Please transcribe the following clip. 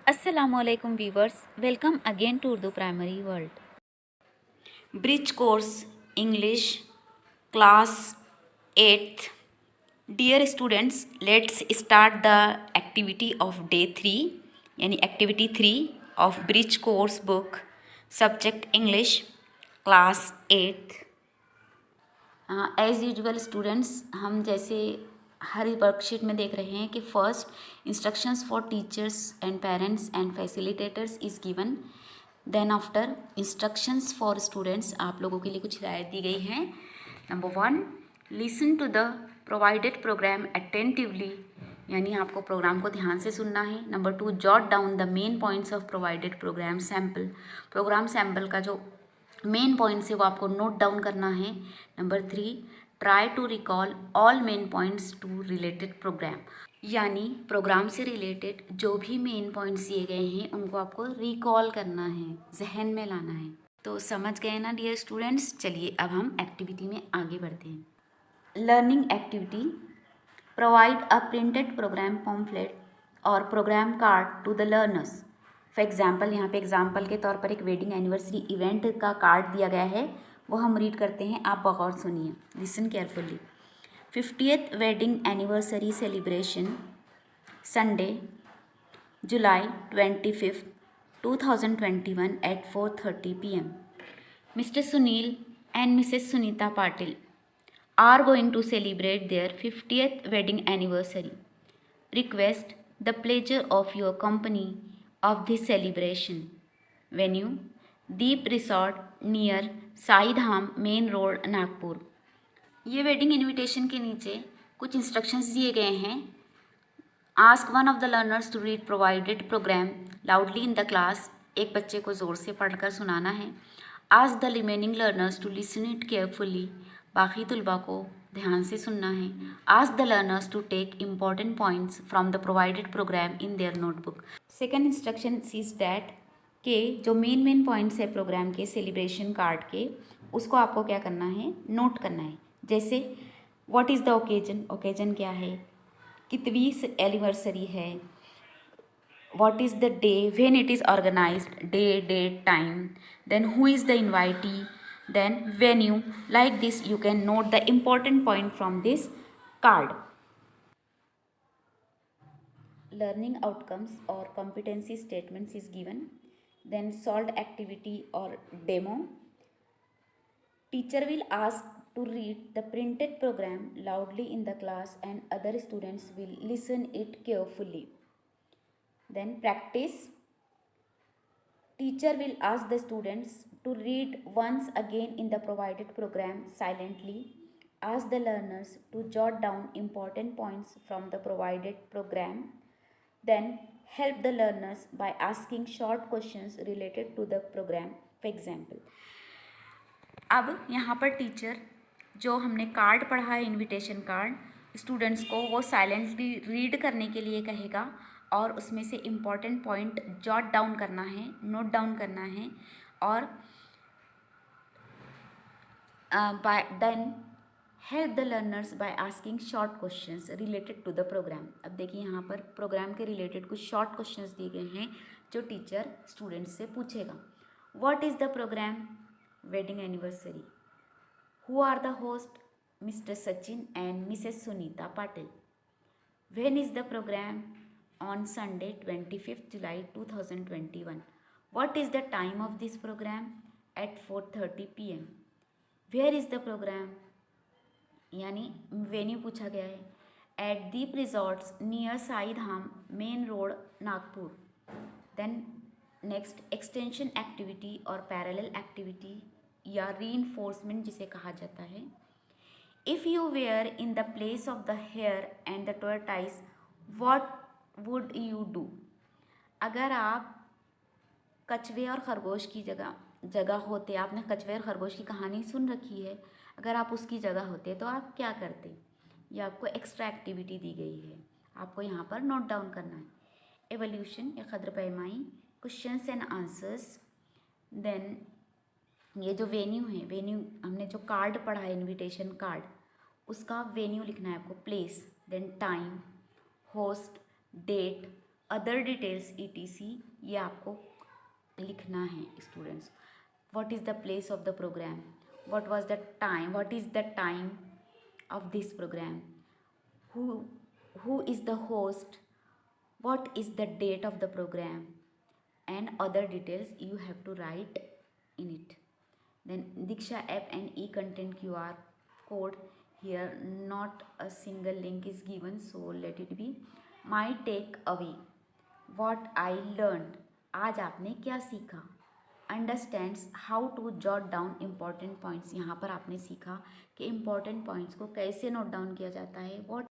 Assalamualaikum viewers, welcome again to Urdu Primary World. Bridge course English class 8th. Dear students, let's start the activity of day 3 यानी activity 3 of Bridge course book, subject English class 8th. As usual students, हम जैसे हर worksheet में देख रहे हैं कि first instructions for teachers and parents and facilitators is given. Then after instructions for students, आप लोगों के लिए कुछ हिदायत दी गई हैं। Number 1, listen to the provided programme attentively, यानी आपको प्रोग्राम को ध्यान से सुनना है। Number 2, jot down the main points of provided programme sample, programme sample का जो मेन पॉइंट्स है वो आपको नोट डाउन करना है। Number 3, try to recall all main points to related programme, यानी प्रोग्राम से रिलेटेड जो भी मेन पॉइंट्स दिए गए हैं उनको आपको रिकॉल करना है, जहन में लाना है। तो समझ गए ना डियर स्टूडेंट्स। चलिए अब हम एक्टिविटी में आगे बढ़ते हैं। Learning activity, provide a printed programme pamphlet और programme card to the learners. For example, यहाँ पे एग्जाम्पल के तौर पर एक वेडिंग एनिवर्सरी इवेंट का कार्ड दिया गया है, वो हम रीड करते हैं। आप बगौर सुनिए, listen carefully. 50th wedding anniversary celebration, Sunday July 25, 2021 at 4:30 PM. Mr. Sunil and Mrs. Sunita Patil are going to celebrate their 50th wedding anniversary. Request the pleasure of your company of this celebration. Venue, Deep Resort near Sai Dham main road Nagpur. ये wedding invitation के नीचे कुछ instructions दिए गए हैं। Ask one of the learners to read provided programme loudly in the class, एक बच्चे को ज़ोर से पढ़कर सुनाना है। Ask the remaining learners to listen it carefully, बाकी तुलबा को ध्यान से सुनना है। Ask the learners to take important points from the provided programme in their notebook. Second instruction is that के जो मेन पॉइंट्स है प्रोग्राम के, सेलिब्रेशन कार्ड के, उसको आपको क्या करना है, नोट करना है। जैसे what is the occasion, occasion क्या है, कितनी एनिवर्सरी है, what is the day, when it is organised, day, date, time, then who is the invitee, then venue. Like this you can note the important point from this card. Learning outcomes or competency statements is given. Then solved activity or demo. Teacher will ask to read the printed program loudly in the class and other students will listen it carefully. Then practice. Teacher will ask the students to read once again in the provided program silently. Ask the learners to jot down important points from the provided program. Then help the learners by asking short questions related to the program. For example, अब यहाँ पर teacher जो हमने card पढ़ा है, invitation card, students को वो silently read करने के लिए कहेगा और उसमें से इम्पॉर्टेंट पॉइंट जॉट डाउन करना है, नोट डाउन करना है। और by then help the learners by asking short questions related to the programme. अब देखिए यहाँ पर प्रोग्राम के रिलेटेड कुछ शॉर्ट क्वेश्चंस दिए गए हैं जो टीचर स्टूडेंट्स से पूछेगा। What is the programme, wedding anniversary. Who are the host, Mr Sachin and Mrs Sunita Patil. When is the programme, on Sunday 25th July 2021. What is the time of this program? At 4:30 PM. Where is the program? यानी venue पूछा गया है। At Deep Resorts near Sai Dham main road Nagpur. Then next extension activity और parallel activity या reinforcement जिसे कहा जाता है। If you were in the place of the hare and the tortoise, what would you do? अगर आप कछुए और खरगोश की जगह होते, आपने कछुए और खरगोश की कहानी सुन रखी है, अगर आप उसकी जगह होते तो आप क्या करते। ये आपको एक्स्ट्रा एक्टिविटी दी गई है, आपको यहाँ पर नोट डाउन करना है। एवोल्यूशन या कद्र पैमाई, क्वेश्चंस एंड आंसर्स। देन ये जो वेन्यू है, वेन्यू हमने जो कार्ड पढ़ा है, इनविटेशन कार्ड, उसका वेन्यू लिखना है आपको, place, then time, host, date, other details ETC ये आपको लिखना है students. What is the place of the program? What was the time? What is the time of this program? Who is the host? What is the date of the program? And other details you have to write in it. Then Diksha app and e-content QR code. Here not a single link is given, so let it be. My takeaway, what I learned, आज आपने क्या सीखा. Understands how to jot down important points, यहाँ पर आपने सीखा कि important points को कैसे नोट डाउन किया जाता है. व्हाट